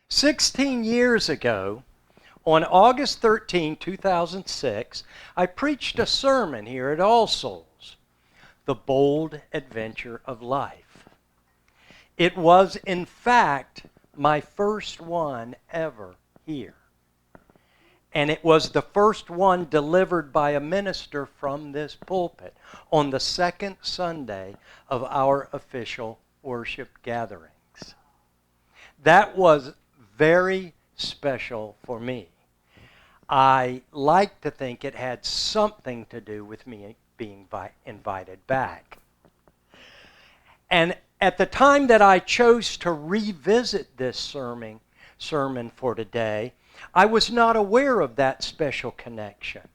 16 years ago, on August 13, 2006, I preached a sermon here at All Souls, The Bold Adventure of Life. It was, in fact, my first one ever here. And it was the first one delivered by a minister from this pulpit on the second Sunday of our official worship gatherings. That was very special for me. I like to think it had something to do with me being invited back. And at the time that I chose to revisit this sermon for today, I was not aware of that special connection.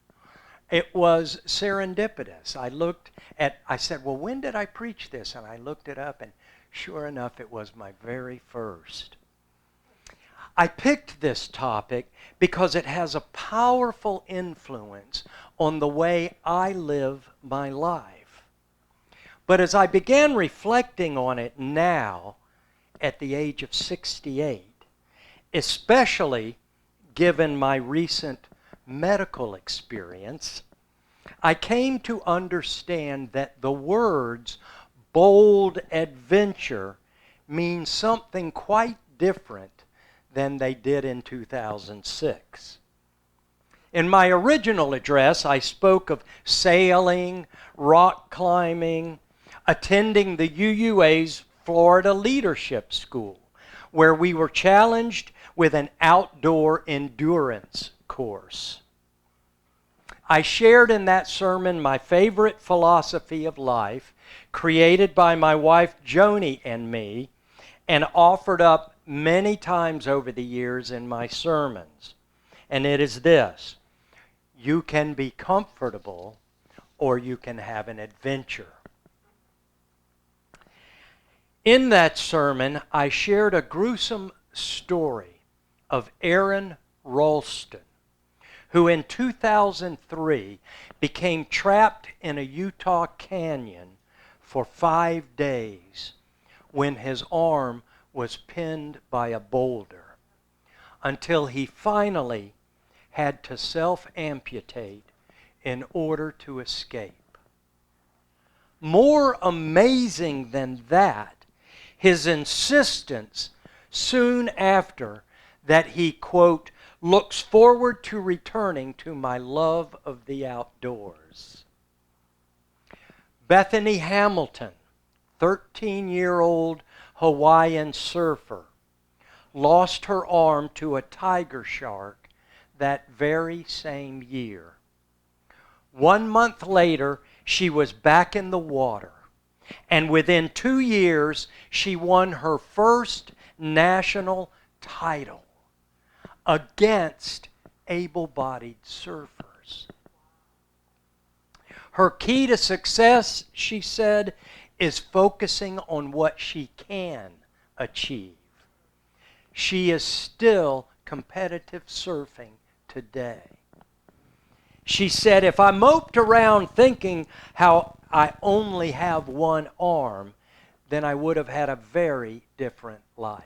It was serendipitous. I said, well, when did I preach this? And I looked it up, and sure enough, it was my very first. I picked this topic because it has a powerful influence on the way I live my life. But as I began reflecting on it now, at the age of 68, especially given my recent medical experience, I came to understand that the words bold adventure mean something quite different than they did in 2006. In my original address, I spoke of sailing, rock climbing, attending the UUA's Florida Leadership School, where we were challenged with an outdoor endurance course. I shared in that sermon my favorite philosophy of life, created by my wife Joni and me, and offered up many times over the years in my sermons. And it is this: you can be comfortable or you can have an adventure. In that sermon, I shared a gruesome story of Aaron Ralston, who in 2003 became trapped in a Utah canyon for 5 days when his arm was pinned by a boulder, until he finally had to self-amputate in order to escape. More amazing than that, his insistence soon after that he, quote, looks forward to returning to my love of the outdoors. Bethany Hamilton, 13-year-old Hawaiian surfer, lost her arm to a tiger shark that very same year. 1 month later, she was back in the water, and within 2 years, she won her first national title against able-bodied surfers. Her key to success, she said, is focusing on what she can achieve. She is still competitive surfing today. She said, if I moped around thinking how I only have one arm, then I would have had a very different life.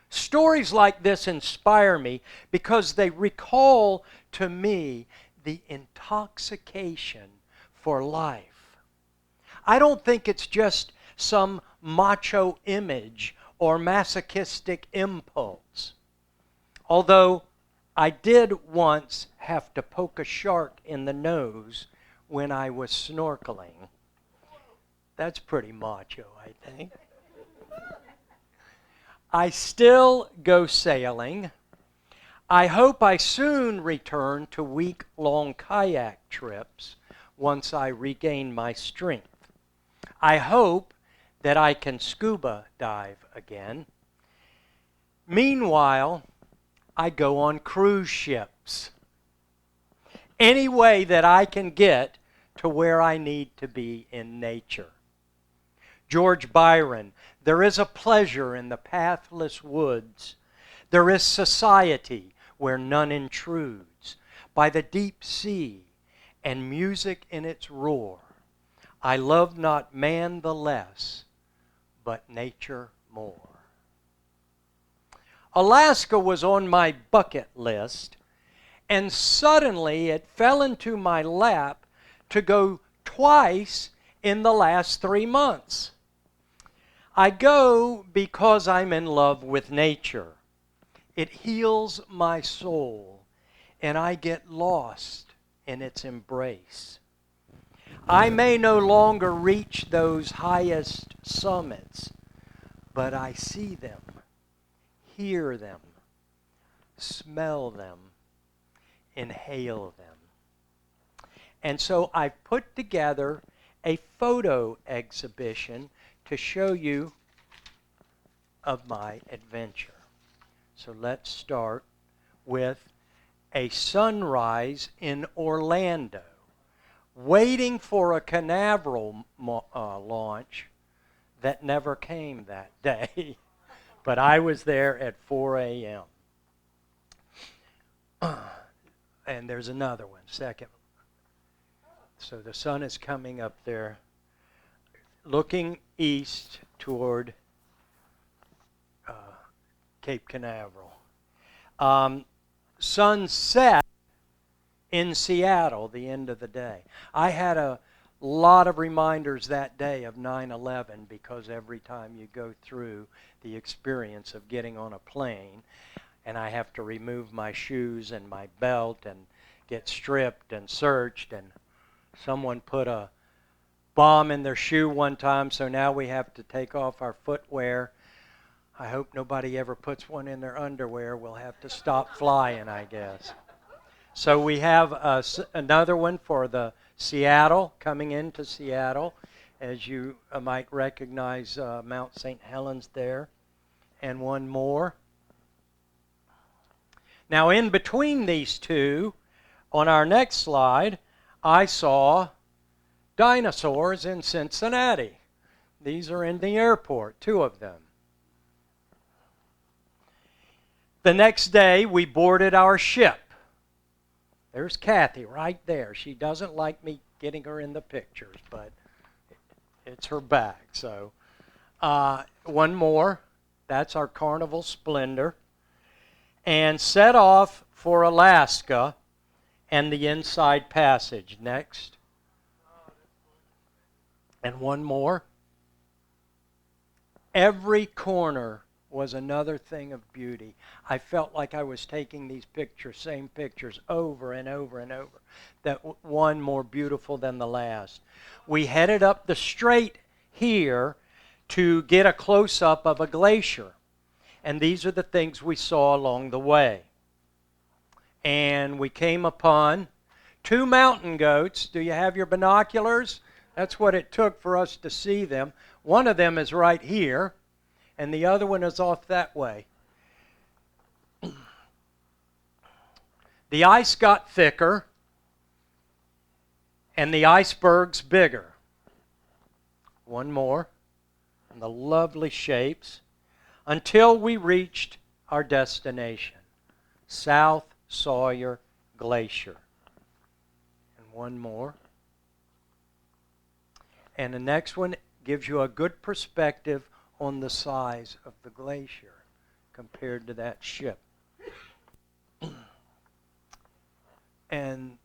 Stories like this inspire me because they recall to me the intoxication for life. I don't think it's just some macho image or masochistic impulse. Although I did once have to poke a shark in the nose when I was snorkeling. That's pretty macho, I think. I still go sailing. I hope I soon return to week-long kayak trips once I regain my strength. I hope that I can scuba dive again. Meanwhile, I go on cruise ships. Any way that I can get to where I need to be in nature. George Byron, there is a pleasure in the pathless woods. There is society where none intrudes. By the deep sea and music in its roar, I love not man the less, but nature more. Alaska was on my bucket list, and suddenly it fell into my lap to go twice in the last 3 months. I go because I'm in love with nature. It heals my soul, and I get lost in its embrace. I may no longer reach those highest summits, but I see them, hear them, smell them, inhale them. And so I put together a photo exhibition to show you of my adventure. So let's start with a sunrise in Orlando, waiting for a Canaveral launch that never came that day. But I was there at 4 a.m. And there's another one, second. So the sun is coming up there, looking east toward Cape Canaveral. Sunset in Seattle, the end of the day. I had a lot of reminders that day of 9/11 because every time you go through the experience of getting on a plane, and I have to remove my shoes and my belt and get stripped and searched, and someone put a bomb in their shoe one time, so now we have to take off our footwear. I hope nobody ever puts one in their underwear. We'll have to stop flying, I guess. So we have another one for the Seattle, coming into Seattle. As you might recognize, Mount St. Helens there. And one more. Now in between these two, on our next slide, I saw dinosaurs in Cincinnati. These are in the airport, 2 of them. The next day, we boarded our ship. There's Kathy right there. She doesn't like me getting her in the pictures, but it's her bag. So one more. That's our Carnival Splendor. And set off for Alaska and the Inside Passage. Next. And one more. Every corner was another thing of beauty. I felt like I was taking these pictures, same pictures, over and over and over. That one more beautiful than the last. We headed up the strait here to get a close-up of a glacier. And these are the things we saw along the way. And we came upon 2 mountain goats. Do you have your binoculars? That's what it took for us to see them. One of them is right here, and the other one is off that way. The ice got thicker, and the icebergs bigger. One more, and the lovely shapes, until we reached our destination, South Sawyer Glacier. And one more. And the next one gives you a good perspective on the size of the glacier compared to that ship. And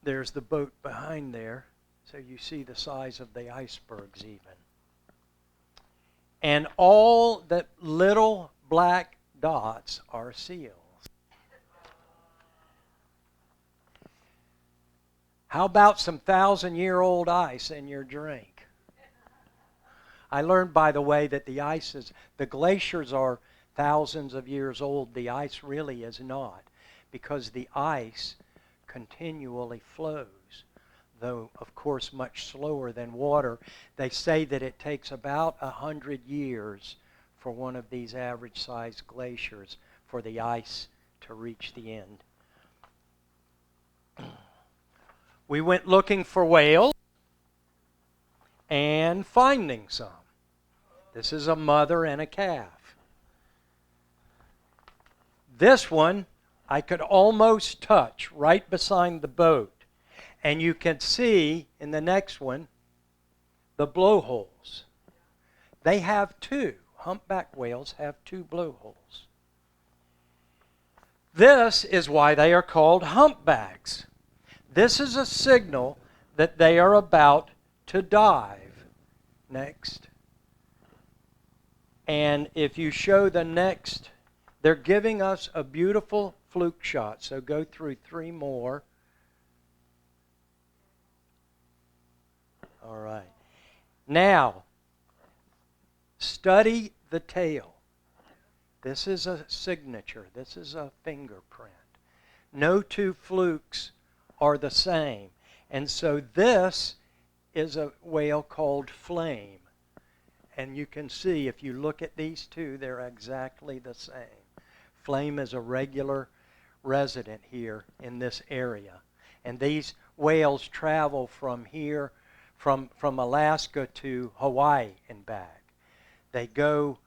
there's the boat behind there, so you see the size of the icebergs even. And all the little black dots are seals. How about some 1,000-year-old ice in your drink? I learned, by the way, that the glaciers are thousands of years old. The ice really is not, because the ice continually flows, though, of course, much slower than water. They say that it takes about 100 years for one of these average-sized glaciers for the ice to reach the end. We went looking for whales and finding some. This is a mother and a calf. This one I could almost touch right beside the boat. And you can see in the next one the blowholes. They have 2. Humpback whales have 2 blowholes. This is why they are called humpbacks. This is a signal that they are about to dive. Next. And if you show the next, they're giving us a beautiful fluke shot. So go through 3 more. All right. Now, study the tail. This is a signature. This is a fingerprint. No 2 flukes are the same. And so this is a whale called Flame. And you can see, if you look at these 2, they're exactly the same. Flame is a regular resident here in this area. And these whales travel from here, from Alaska to Hawaii and back. They go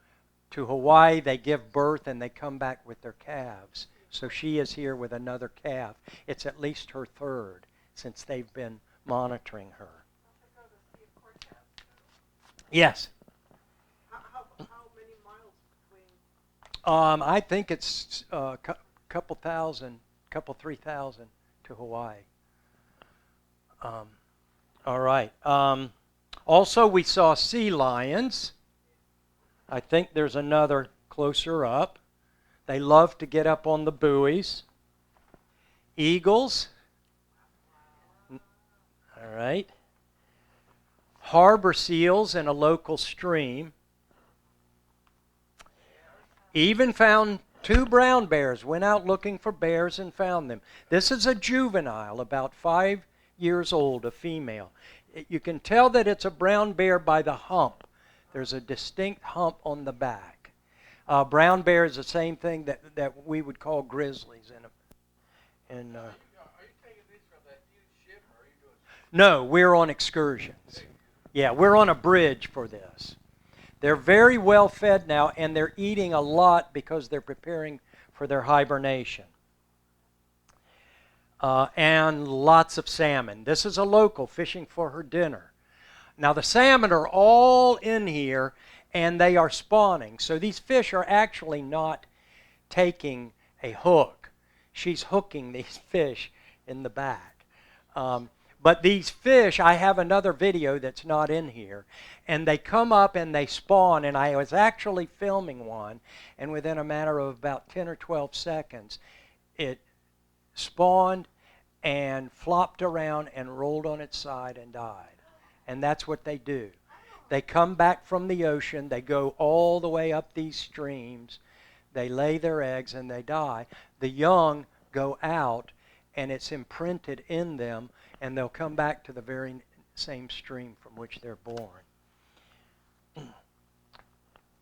to Hawaii, they give birth, and they come back with their calves. So she is here with another calf. It's at least her 3rd since they've been monitoring her. Yes? How many miles between? I think it's a couple 3,000 to Hawaii. All right. Also, we saw sea lions. I think there's another closer up. They love to get up on the buoys. Eagles. All right. Harbor seals in a local stream. Even found 2 brown bears. Went out looking for bears and found them. This is a juvenile, about 5 years old, a female. You can tell that it's a brown bear by the hump. There's a distinct hump on the back. Brown bear is the same thing that we would call grizzlies. Are you taking these from that huge ship, or are you doing? No, we're on excursions. Yeah, we're on a bridge for this. They're very well fed now, and they're eating a lot because they're preparing for their hibernation. And lots of salmon. This is a local fishing for her dinner. Now the salmon are all in here, and they are spawning. So these fish are actually not taking a hook. She's hooking these fish in the back. But these fish, I have another video that's not in here, and they come up and they spawn, and I was actually filming one, and within a matter of about 10 or 12 seconds, it spawned and flopped around and rolled on its side and died. And that's what they do. They come back from the ocean, they go all the way up these streams, they lay their eggs and they die. The young go out and it's imprinted in them, and they'll come back to the very same stream from which they're born.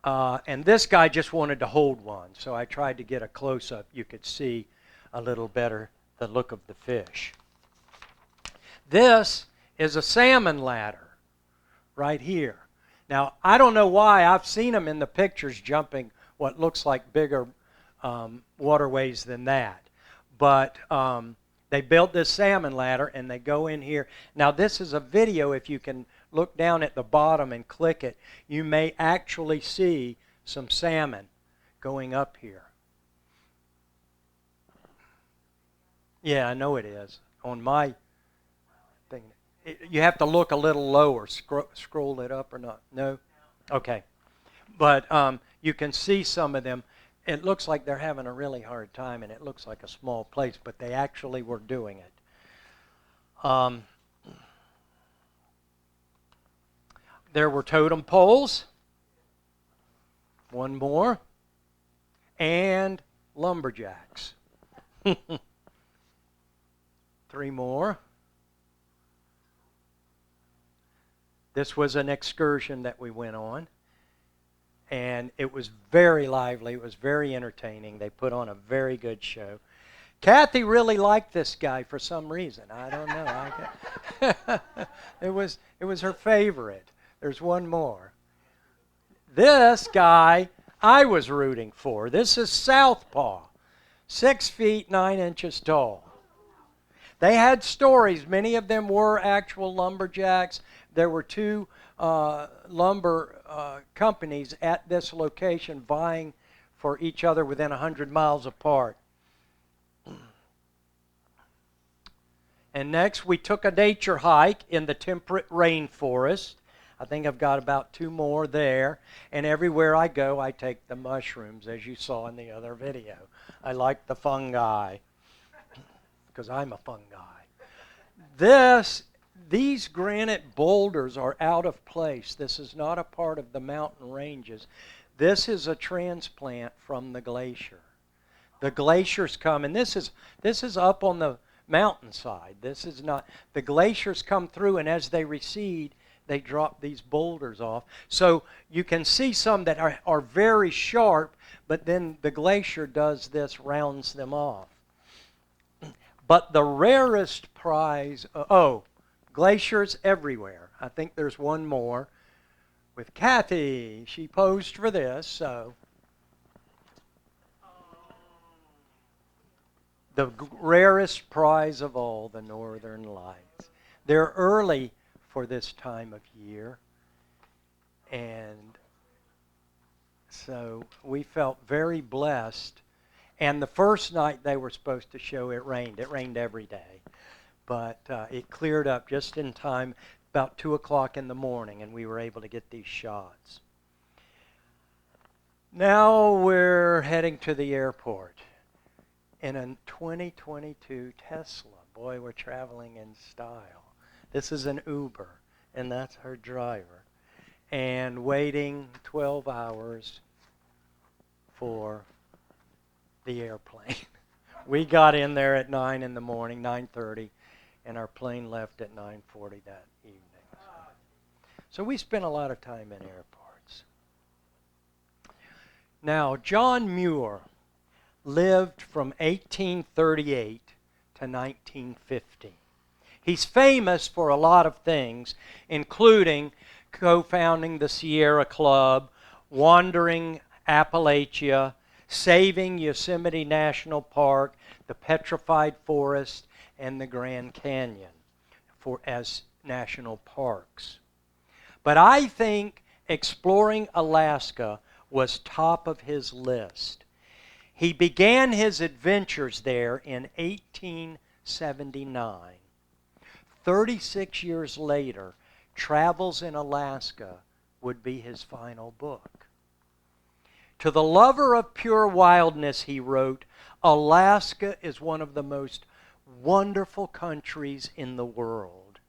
And this guy just wanted to hold one, so I tried to get a close-up. You could see a little better the look of the fish. This is a salmon ladder right here. Now, I don't know why. I've seen them in the pictures jumping what looks like bigger waterways than that. But they built this salmon ladder, and they go in here. Now, this is a video. If you can look down at the bottom and click it, you may actually see some salmon going up here. Yeah, I know it is. On my thing, you have to look a little lower. Scroll it up or not? No? Okay. But you can see some of them. It looks like they're having a really hard time, and it looks like a small place, but they actually were doing it. There were totem poles. One more. And lumberjacks. 3 more. This was an excursion that we went on. And it was very lively. It was very entertaining. They put on a very good show. Kathy really liked this guy for some reason. I don't know. It was her favorite. There's one more. This guy I was rooting for. This is Southpaw, 6 feet 9 inches tall. They had stories. Many of them were actual lumberjacks. There were 2 lumber companies at this location vying for each other within 100 miles apart. And next we took a nature hike in the temperate rainforest. I think I've got about 2 more there. And everywhere I go, I take the mushrooms, as you saw in the other video. I like the fungi, because I'm a fungi. These granite boulders are out of place. This is not a part of the mountain ranges. This is a transplant from the glacier. The glaciers come, and this is up on the mountainside. This is not, the glaciers come through, and as they recede, they drop these boulders off. So you can see some that are very sharp, but then the glacier does this, rounds them off. But the rarest prize, glaciers everywhere. I think there's one more with Kathy. She posed for this, so. The rarest prize of all, the Northern Lights. They're early for this time of year, and so we felt very blessed. And the first night they were supposed to show, it rained. It rained every day. But it cleared up just in time, about 2 o'clock in the morning, and we were able to get these shots. Now we're heading to the airport in a 2022 Tesla. Boy, we're traveling in style. This is an Uber, and that's her driver. And waiting 12 hours for the airplane. We got in there at 9 in the morning, 9:30, and our plane left at 9:40 that evening. So we spent a lot of time in airports. Now, John Muir lived from 1838 to 1950. He's famous for a lot of things, including co-founding the Sierra Club, wandering Appalachia, saving Yosemite National Park, the Petrified Forest, and the Grand Canyon as national parks. But I think exploring Alaska was top of his list. He began his adventures there in 1879. 36 years later, Travels in Alaska would be his final book. To the lover of pure wildness, he wrote, Alaska is one of the most wonderful countries in the world.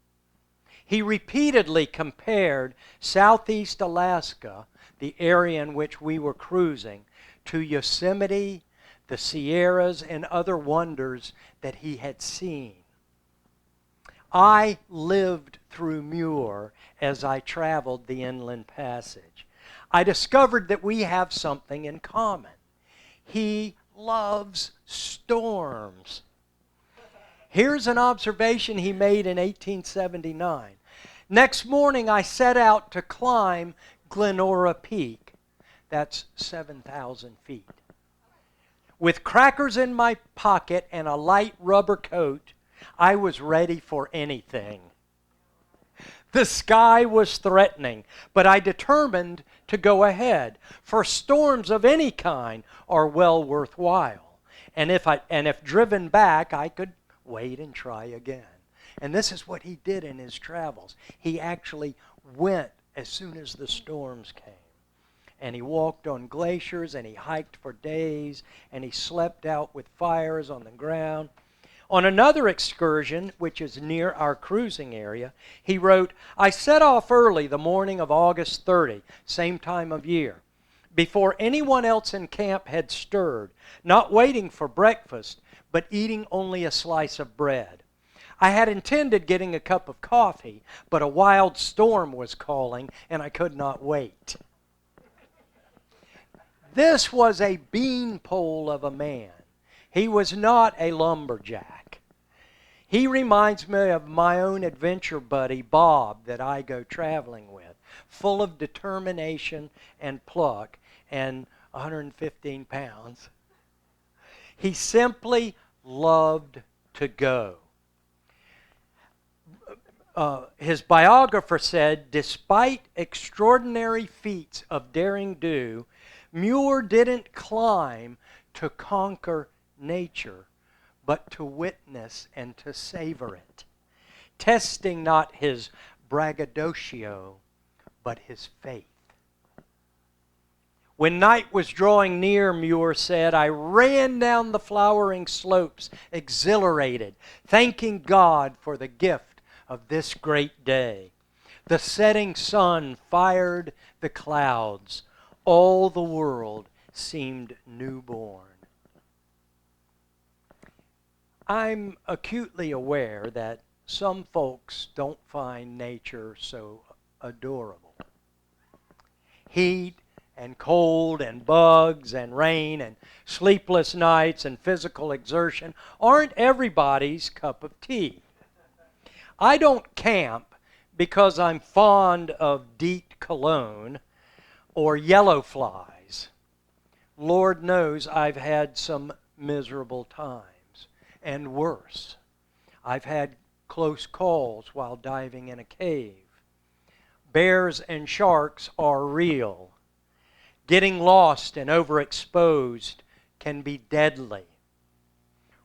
He repeatedly compared Southeast Alaska, the area in which we were cruising, to Yosemite, the Sierras, and other wonders that he had seen. I lived through Muir as I traveled the Inland Passage. I discovered that we have something in common. He loves storms. Here's an observation he made in 1879. Next morning, I set out to climb Glenora Peak. That's 7,000 feet. With crackers in my pocket and a light rubber coat, I was ready for anything. The sky was threatening, but I determined to go ahead, for storms of any kind are well worthwhile. And if driven back, I could wait and try again. And this is what he did in his travels. He actually went as soon as the storms came. And he walked on glaciers, and he hiked for days, and he slept out with fires on the ground. On another excursion, which is near our cruising area, he wrote, I set off early the morning of August 30, same time of year, before anyone else in camp had stirred, not waiting for breakfast, but eating only a slice of bread. I had intended getting a cup of coffee, but a wild storm was calling, and I could not wait. This was a beanpole of a man. He was not a lumberjack. He reminds me of my own adventure buddy, Bob, that I go traveling with, full of determination and pluck and 115 pounds. He simply loved to go. His biographer said, despite extraordinary feats of daring do, Muir didn't climb to conquer nature, but to witness and to savor it, testing not his braggadocio, but his faith. When night was drawing near, Muir said, I ran down the flowering slopes, exhilarated, thanking God for the gift of this great day. The setting sun fired the clouds. All the world seemed newborn. I'm acutely aware that some folks don't find nature so adorable. Heat and cold and bugs and rain and sleepless nights and physical exertion aren't everybody's cup of tea. I don't camp because I'm fond of DEET cologne or yellow flies. Lord knows I've had some miserable times, and worse. I've had close calls while diving in a cave. Bears and sharks are real. Getting lost and overexposed can be deadly.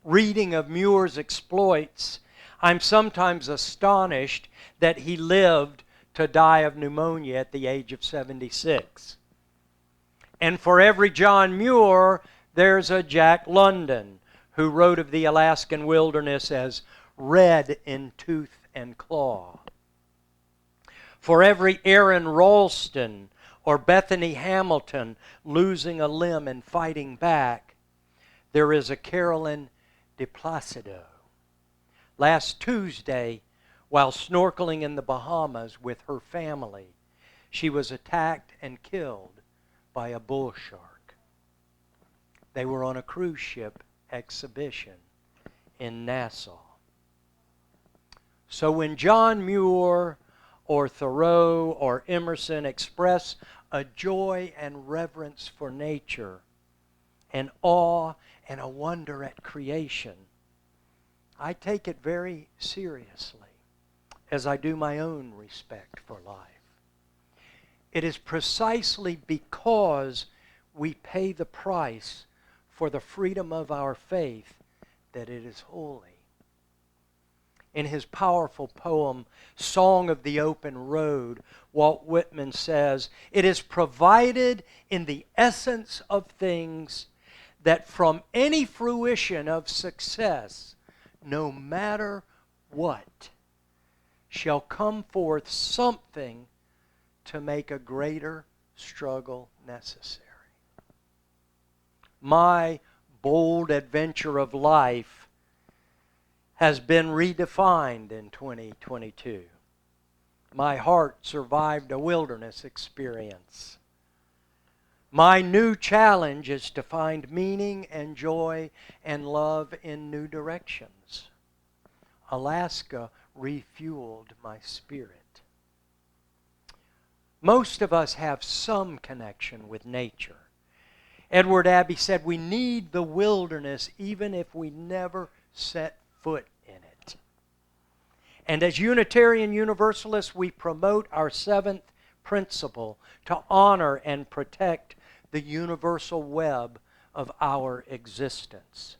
Reading of Muir's exploits, I'm sometimes astonished that he lived to die of pneumonia at the age of 76. And for every John Muir, there's a Jack London who wrote of the Alaskan wilderness as red in tooth and claw. For every Aaron Ralston or Bethany Hamilton losing a limb and fighting back, there is a Carolyn de Placido. Last Tuesday, while snorkeling in the Bahamas with her family, she was attacked and killed by a bull shark. They were on a cruise ship exhibition in Nassau. So when John Muir or Thoreau or Emerson express a joy and reverence for nature, an awe and a wonder at creation, I take it very seriously, as I do my own respect for life. It is precisely because we pay the price for the freedom of our faith that it is holy. In his powerful poem, Song of the Open Road, Walt Whitman says, it is provided in the essence of things that from any fruition of success, no matter what, shall come forth something to make a greater struggle necessary. My bold adventure of life has been redefined in 2022. My heart survived a wilderness experience. My new challenge is to find meaning and joy and love in new directions. Alaska refueled my spirit. Most of us have some connection with nature. Edward Abbey said we need the wilderness even if we never set foot in it. And as Unitarian Universalists, we promote our seventh principle to honor and protect the universal web of our existence.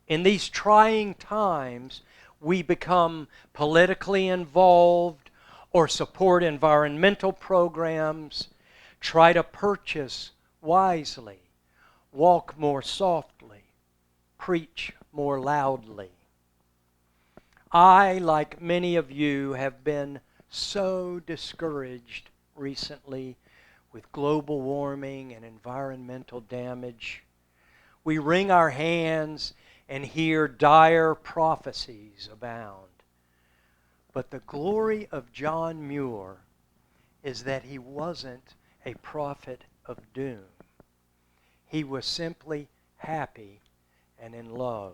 In these trying times, we become politically involved or support environmental programs, try to purchase wisely, walk more softly, preach more loudly. I, like many of you, have been so discouraged recently with global warming and environmental damage. We wring our hands and hear dire prophecies abound. But the glory of John Muir is that he wasn't a prophet of doom. He was simply happy and in love.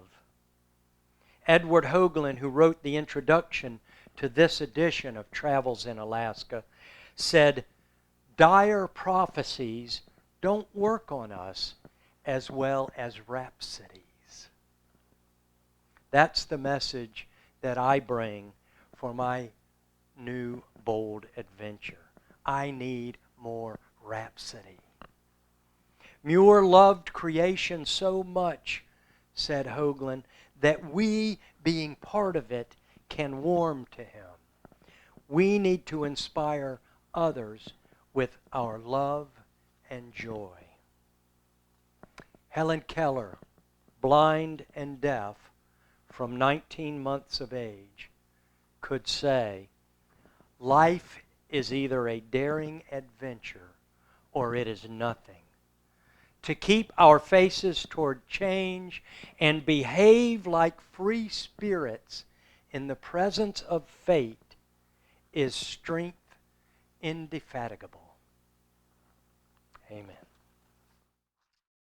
Edward Hoagland, who wrote the introduction to this edition of Travels in Alaska, said, dire prophecies don't work on us as well as rhapsodies. That's the message that I bring for my new bold adventure. I need more rhapsody. Muir loved creation so much, said Hoagland, that we, being part of it, can warm to Him. We need to inspire others with our love and joy. Helen Keller, blind and deaf from 19 months of age, could say, life is either a daring adventure or it is nothing. To keep our faces toward change and behave like free spirits in the presence of fate is strength indefatigable. Amen.